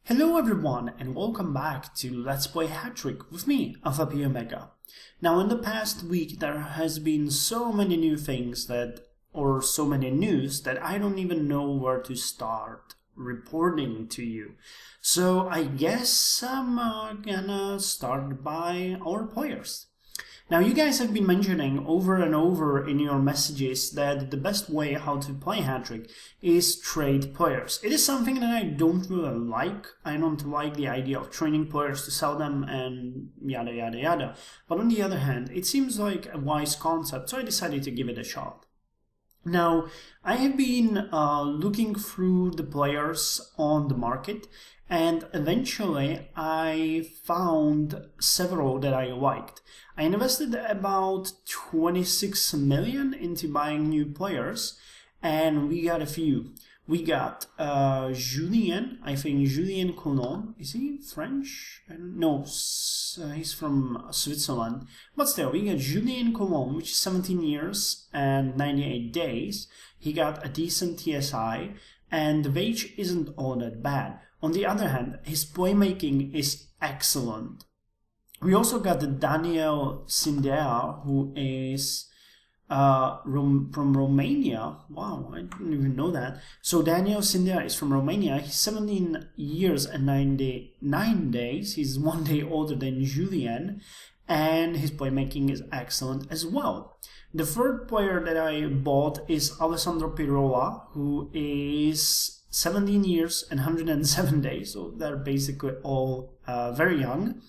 Hello everyone and welcome back to Let's Play Hattrick with me, Alfapiomega. Now in the past week there has been so many new things or so many news that I don't even know where to start reporting to you. So I guess I'm gonna start by our players. Now you guys have been mentioning over and over in your messages that the best way how to play Hattrick is trade players. It is something that I don't really like. I don't like the idea of training players to sell them and yada yada yada. But on the other hand, it seems like a wise concept, so I decided to give it a shot. Now, I have been looking through the players on the market, and eventually I found several that I liked. I invested about 26 million into buying new players, and we got a few. We got Julien, I think Julien Colon. Is he French? I don't know. He's from Switzerland. But still, we got Julien Colon, which is 17 years and 98 days. He got a decent TSI, and the wage isn't all that bad. On the other hand, his playmaking is excellent. We also got the Daniel Sindea, who is from Romania. Wow, I didn't even know that. So Daniel Sindea is from Romania. He's 17 years and 99 days. He's 1 day older than Julien, and his playmaking is excellent as well. The third player that I bought is Alessandro Pirola, who is 17 years and 107 days. So they're basically all very young.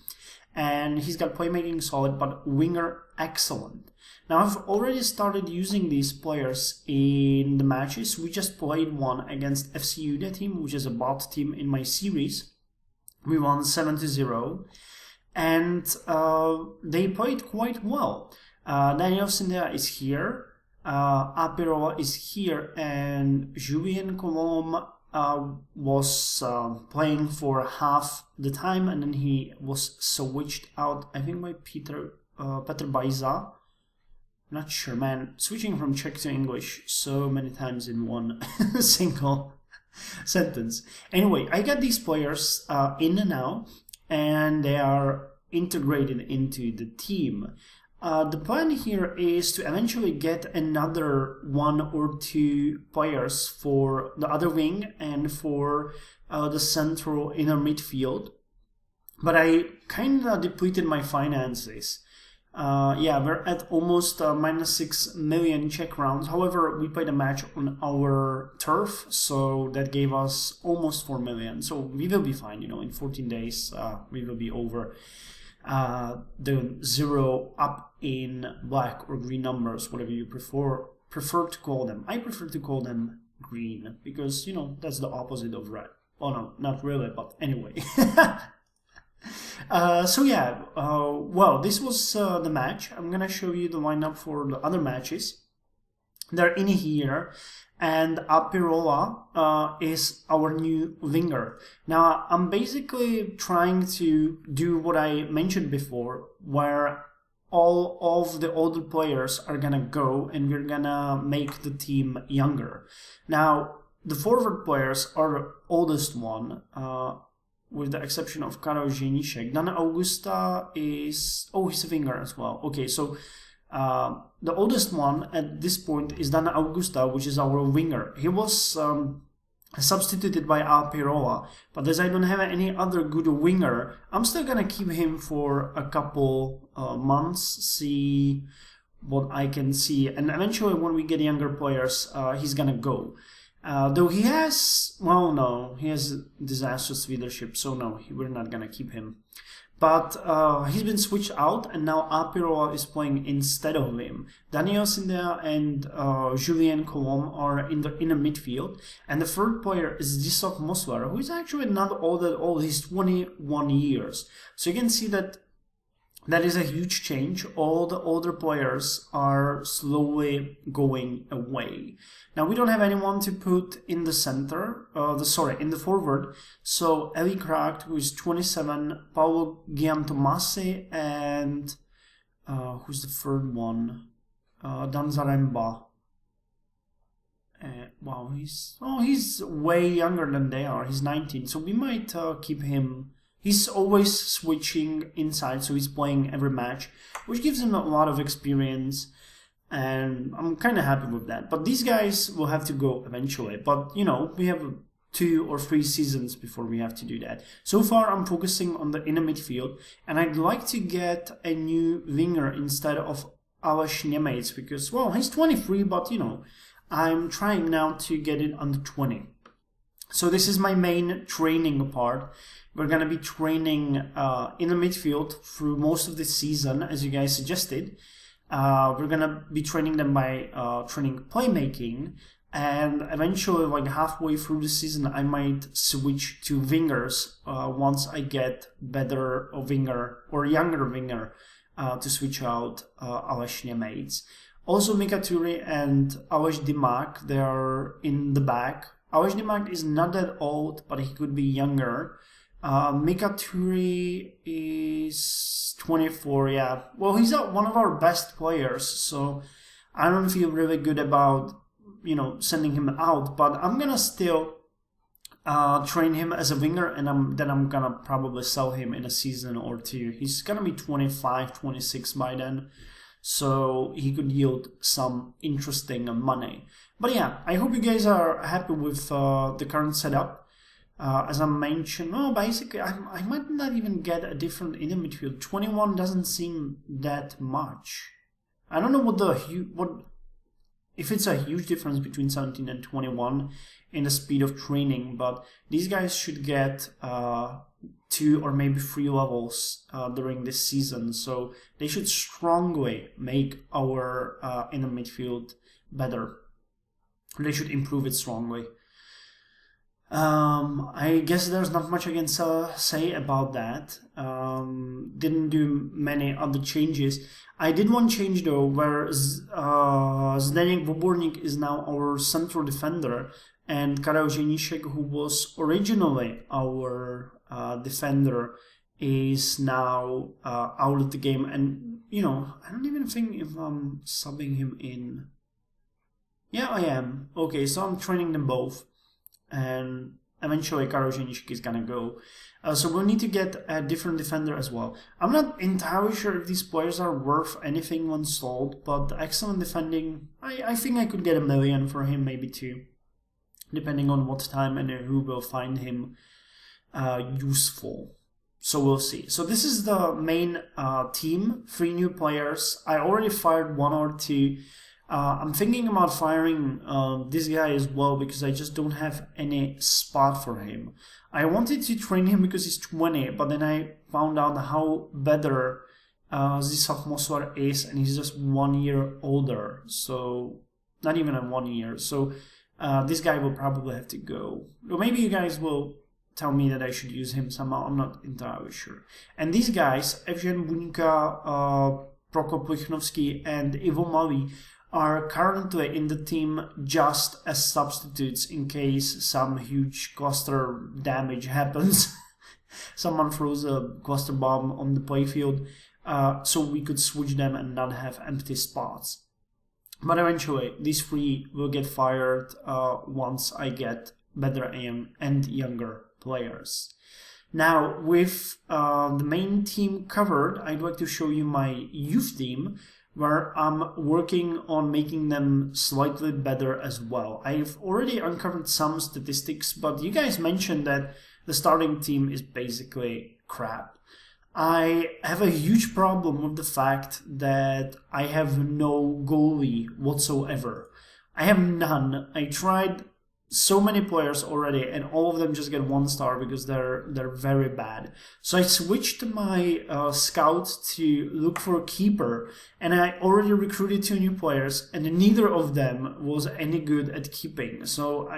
And he's got playmaking solid, but winger excellent. Now I've already started using these players in the matches. We just played one against FC Ude team, which is a bot team in my series. We won 7-0, and they played quite well. Daniel Sindea is here, Apirola is here, and Julien Colomb was playing for half the time, and then he was switched out, I think, by Petr Bajza. Not sure, man. Switching from Czech to English so many times in one single sentence. Anyway, I got these players in now, and they are integrated into the team. The plan here is to eventually get another 1 or 2 players for the other wing and for the central inner midfield. But I kind of depleted my finances. Yeah, we're at almost minus 6 million Czech rounds. However, we played a match on our turf, so that gave us almost 4 million. So we will be fine, you know, in 14 days we will be over the 0 up in black or green numbers, whatever you prefer to call them. I prefer to call them green because, you know, that's the opposite of red. Oh no, not really, but anyway. So yeah, well, this was the match. I'm gonna show you the lineup for the other matches. They're in here, and Apirola is our new winger. Now, I'm basically trying to do what I mentioned before, where all of the older players are gonna go and we're gonna make the team younger. Now, the forward players are the oldest one, with the exception of Karol Ženiček. Dan Augusta is... oh, he's a winger as well. Okay, so the oldest one at this point is Dan Augusta, which is our winger. He was substituted by Apirola, but as I don't have any other good winger, I'm still gonna keep him for a couple months, see what I can see, and eventually when we get younger players, he's gonna go. Though he has, well, no, he has disastrous leadership, so no, we're not gonna keep him. But he's been switched out, and now Apirola is playing instead of him. Daniel Sindea and Julien Colomb are in the midfield, and the third player is Zisov Mosler, who is actually not all that old. He's 21 years. So you can see that that is a huge change. All the older players are slowly going away. Now we don't have anyone to put in the center, in the forward. So Eli Kragt, who is 27, Paulo Giantomasi, and who's the third one? Dan Zaremba. Wow, he's way younger than they are. He's 19, so we might keep him. He's always switching inside, so he's playing every match, which gives him a lot of experience, and I'm kind of happy with that. But these guys will have to go eventually. But, you know, we have 2 or 3 seasons before we have to do that. So far, I'm focusing on the inner midfield, and I'd like to get a new winger instead of Aleš Němec, because, well, he's 23, but, you know, I'm trying now to get it under 20. So this is my main training part. We're going to be training in the midfield through most of the season, as you guys suggested. We're going to be training them by training playmaking. And eventually, like halfway through the season, I might switch to wingers once I get better winger or younger winger to switch out Aleš Němec. Also, Mika Turi and Aleš Dimak, they are in the back. Aleš Dimak is not that old, but he could be younger. Mika Turi is 24, yeah. Well, he's one of our best players, so I don't feel really good about, you know, sending him out, but I'm gonna still train him as a winger, and then I'm gonna probably sell him in a season or 2. He's gonna be 25, 26 by then, so he could yield some interesting money. But yeah, I hope you guys are happy with the current setup. As I mentioned, basically, I might not even get a different inner midfield. 21 doesn't seem that much. I don't know what if it's a huge difference between 17 and 21 in the speed of training, but these guys should get 2 or maybe 3 levels during this season, so they should strongly make our inner midfield better. They should improve it strongly. I guess there's not much I can say about that. Didn't do many other changes. I did one change though, where Zdeněk Voborník is now our central defender, and Karel Ženíšek, who was originally our defender, is now out of the game. And, you know, I don't even think if I'm subbing him in. Yeah, I am. Okay, so I'm training them both. And eventually Karel Ženíšek is gonna go. So we'll need to get a different defender as well. I'm not entirely sure if these players are worth anything when sold, but excellent defending, I think I could get $1 million for him, maybe 2. Depending on what time and who will find him useful. So we'll see. So this is the main team, 3 new players. I already fired 1 or 2. I'm thinking about firing this guy as well, because I just don't have any spot for him. I wanted to train him because he's 20, but then I found out how better Zisaf Mosvar is, and he's just 1 year older. So, not even 1 year. So, this guy will probably have to go. Or maybe you guys will tell me that I should use him somehow. I'm not entirely sure. And these guys, Evgen Buňka, Prokop Lichnovský, and Ivo Malý, are currently in the team just as substitutes in case some huge cluster damage happens. Someone throws a cluster bomb on the playfield, so we could switch them and not have empty spots. But eventually, these 3 will get fired once I get better and younger players. Now, with the main team covered, I'd like to show you my youth team, where I'm working on making them slightly better as well. I've already uncovered some statistics, but you guys mentioned that the starting team is basically crap. I have a huge problem with the fact that I have no goalie whatsoever. I have none. I tried so many players already, and all of them just get 1 star because they're very bad. So I switched my scout to look for a keeper, and I already recruited 2 new players, and neither of them was any good at keeping. So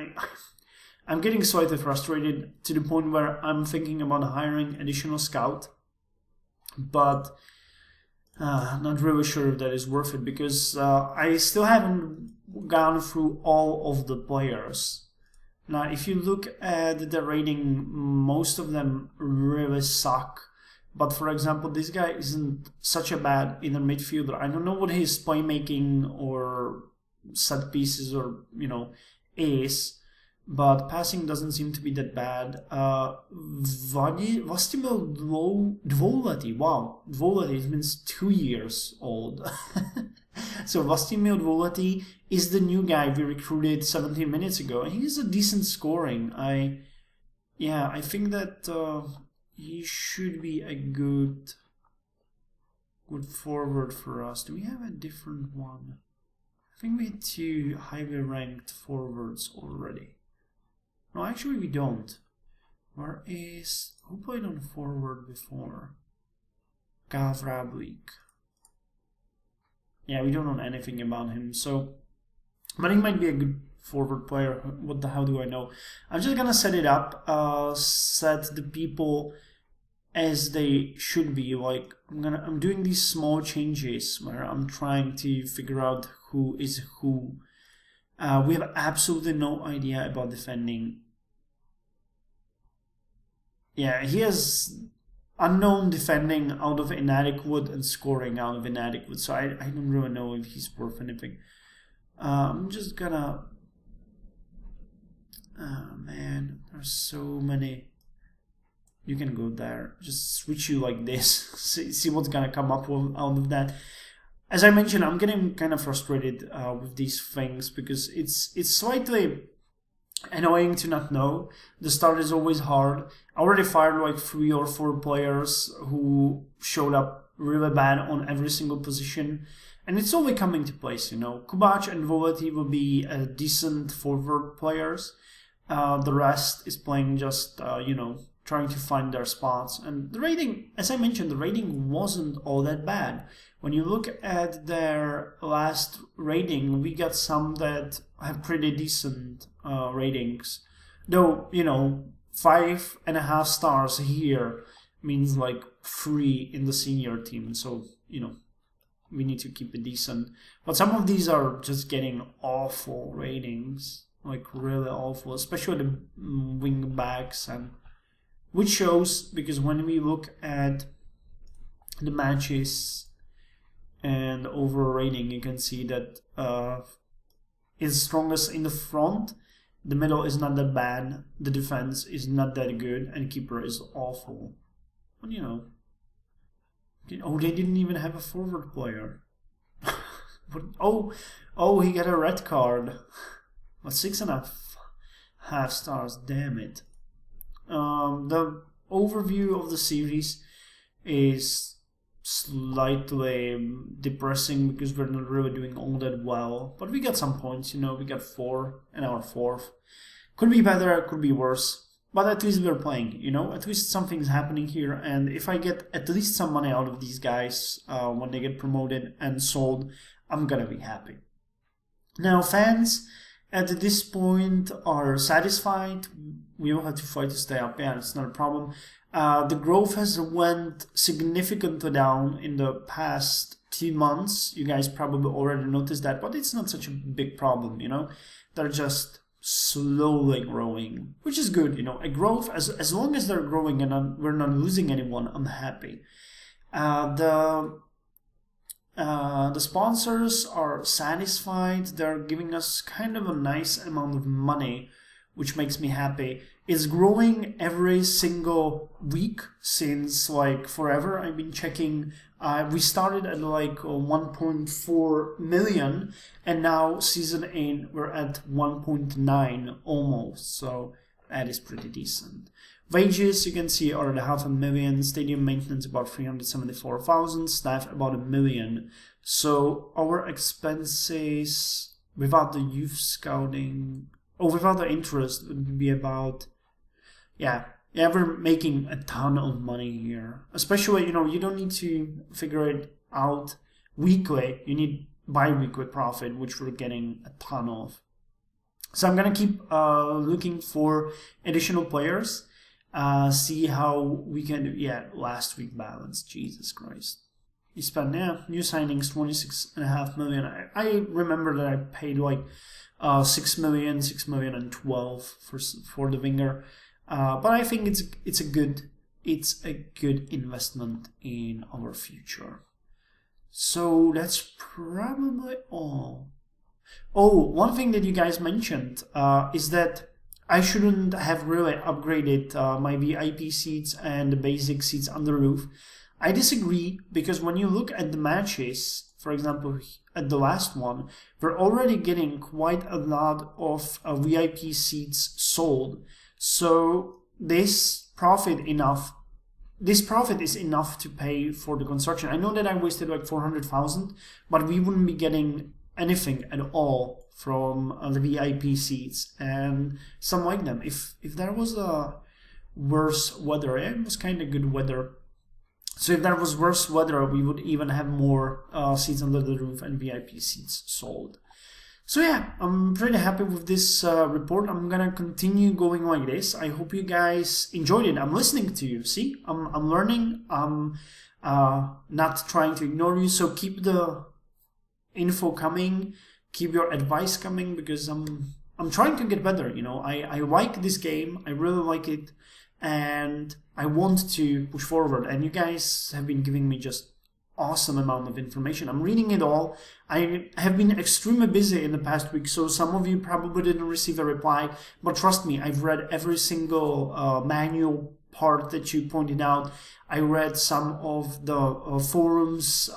I'm getting slightly frustrated to the point where I'm thinking about hiring additional scout, but not really sure if that is worth it, because I still haven't gone through all of the players. Now, if you look at the rating, most of them really suck. But for example, this guy isn't such a bad inner midfielder. I don't know what his playmaking or set pieces or ace. But passing doesn't seem to be that bad. Vlastimil Dvolati, wow, Dvolati means 2 years old. So Vlastimil Dvolati is the new guy we recruited 17 minutes ago, and he's a decent scoring. I think that he should be a good forward for us. Do we have a different one? I think we had 2 highly ranked forwards already. No, actually we don't. Who played on forward before? Gavrablik. Yeah, we don't know anything about him, so... But he might be a good forward player. What the hell do I know? I'm just gonna set it up, set the people as they should be. Like, I'm doing these small changes where I'm trying to figure out who is who. We have absolutely no idea about defending. Yeah, he has unknown defending out of inadequate and scoring out of inadequate, so I don't really know if he's worth anything. I'm just gonna... Oh man, there's so many. You can go there. Just switch you like this. See what's gonna come up out of that. As I mentioned, I'm getting kind of frustrated with these things because it's slightly annoying to not know. The start is always hard. I already fired like 3 or 4 players who showed up really bad on every single position. And it's only coming to place, Kubac and Volati will be decent forward players. The rest is playing just, trying to find their spots. And the rating, as I mentioned, the rating wasn't all that bad. When you look at their last rating, we got some that have pretty decent ratings. Though, 5.5 stars here means like 3 in the senior team. So, we need to keep it decent. But some of these are just getting awful ratings. Like really awful. Especially the wing backs. And which shows, because when we look at the matches and overall rating, you can see that is strongest in the front. The middle is not that bad. The defense is not that good, and keeper is awful. But they didn't even have a forward player. But he got a red card. But 6.5 stars. Damn it. The overview of the series is slightly depressing because we're not really doing all that well. But we got some points, we got 4 in our 4th. Could be better, could be worse. But at least we're playing, at least something's happening here. And if I get at least some money out of these guys when they get promoted and sold, I'm gonna be happy. Now, fans at this point are satisfied. We will have to fight to stay up. Yeah, it's not a problem. The growth has went significantly down in the past 2 months. You guys probably already noticed that, but it's not such a big problem, They're just slowly growing, which is good, A growth, as long as they're growing and we're not losing anyone, I'm happy. The sponsors are satisfied. They're giving us kind of a nice amount of money, which makes me happy. It's growing every single week since like forever. I've been checking. We started at like 1.4 million, and now season 8 we're at 1.9 almost. So that is pretty decent. Wages, you can see, are at 500,000. Stadium maintenance about 374,000. Staff about 1 million. So our expenses without the youth scouting, without the interest, would be about, we're making a ton of money here. Especially, you don't need to figure it out weekly. You need bi-weekly profit, which we're getting a ton of. So I'm gonna keep looking for additional players. See how we can do. Last week balance, Jesus Christ. You spent new signings 26.5 million. I remember that I paid like 6 million and 12 for the winger. But I think it's a good investment in our future. So that's probably all. Oh, one thing that you guys mentioned is that I shouldn't have really upgraded my VIP seats and the basic seats on the roof. I disagree, because when you look at the matches, for example, at the last one, we're already getting quite a lot of VIP seats sold. So this profit is enough to pay for the construction. I know that I wasted like 400,000, but we wouldn't be getting anything at all from the VIP seats, and some like them. If there was a worse weather, it was kind of good weather. So if there was worse weather, we would even have more seats under the roof and VIP seats sold. So yeah, I'm pretty happy with this report. I'm gonna continue going like this. I hope you guys enjoyed it. I'm listening to you. See, I'm learning. I'm not trying to ignore you. So keep the info coming, keep your advice coming, because I'm trying to get better. You know, I like this game. I really like it, and I want to push forward. And you guys have been giving me just awesome amount of information. I'm reading it all. I have been extremely busy in the past week, so some of you probably didn't receive a reply, but trust me, I've read every single manual part that you pointed out. I read some of the forums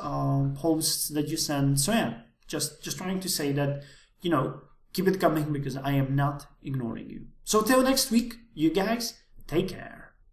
posts that you sent. So yeah, just trying to say that, you know, keep it coming, because I am not ignoring you. So till next week, you guys take care.